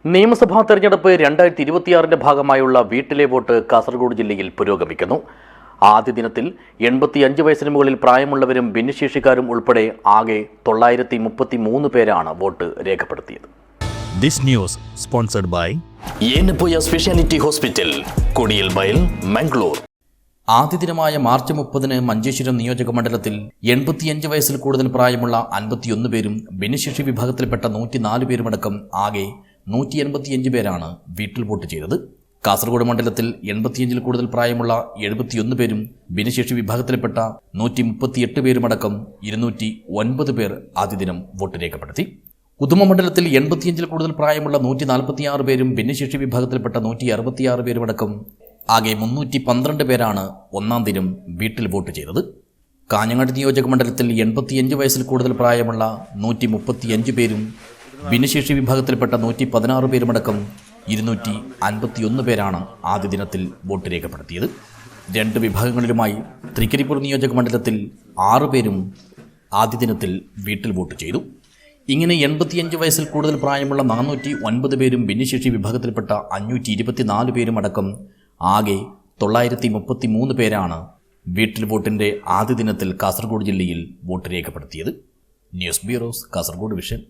നിയമസഭാ തെരഞ്ഞെടുപ്പ് 2026 ഭാഗമായുള്ള വീട്ടിലെ വോട്ട് കാസർഗോഡ് ജില്ലയിൽ പുരോഗമിക്കുന്നു. ആദ്യ ദിനത്തിൽ 85 വയസ്സിന് മുകളിൽ പ്രായമുള്ളവരും ഭിന്നശേഷിക്കാരും ഉൾപ്പെടെ ആകെ 933 പേരാണ് വോട്ട് രേഖപ്പെടുത്തിയത്. This news sponsored by Yenepoya speciality hospital, കൊടിയൽമയിൽ, മംഗളൂർ. ആദ്യ ദിനമായ മാർച്ച് 30-ന് മഞ്ചേശ്വരം നിയോജക മണ്ഡലത്തിൽ 85 വയസ്സിൽ കൂടുതൽ പ്രായമുള്ള 51 പേരും ഭിന്നശേഷി വിഭാഗത്തിൽപ്പെട്ട 104 പേരുമടക്കം ആകെ 185 പേരാണ് വീട്ടിൽ വോട്ട് ചെയ്തത്. കാസർഗോഡ് മണ്ഡലത്തിൽ 85-ൽ കൂടുതൽ പ്രായമുള്ള 71 പേരും ഭിന്നശേഷി വിഭാഗത്തിൽപ്പെട്ട 138 പേരുമടക്കം 209 പേർ ആദ്യ ദിനം വോട്ട് രേഖപ്പെടുത്തി. ഉദുമ മണ്ഡലത്തിൽ 85-ൽ കൂടുതൽ പ്രായമുള്ള 146 പേരും ഭിന്നശേഷി വിഭാഗത്തിൽപ്പെട്ട 166 പേരുമടക്കം ആകെ 312 പേരാണ് ഒന്നാം ദിനം വീട്ടിൽ വോട്ട് ചെയ്തത്. കാഞ്ഞങ്ങാട് നിയോജക മണ്ഡലത്തിൽ 85 വയസ്സിൽ കൂടുതൽ പ്രായമുള്ള 135 പേരും ഭിന്നശേഷി വിഭാഗത്തിൽപ്പെട്ട 116 പേരുമടക്കം 251 പേരാണ് ആദ്യ ദിനത്തിൽ വോട്ട് രേഖപ്പെടുത്തിയത്. 2 വിഭാഗങ്ങളിലുമായി തൃക്കരിപ്പൂർ നിയോജക മണ്ഡലത്തിൽ 6 പേരും ആദ്യ ദിനത്തിൽ വീട്ടിൽ വോട്ട് ചെയ്തു. ഇങ്ങനെ 85 വയസ്സിൽ കൂടുതൽ പ്രായമുള്ള 409 പേരും ഭിന്നശേഷി വിഭാഗത്തിൽപ്പെട്ട 524 പേരും അടക്കം ആകെ 933 പേരാണ് വീട്ടിൽ വോട്ടിൻ്റെ ആദ്യ ദിനത്തിൽ കാസർഗോഡ് ജില്ലയിൽ വോട്ട് രേഖപ്പെടുത്തിയത്. News bureau, Kasaragod vision.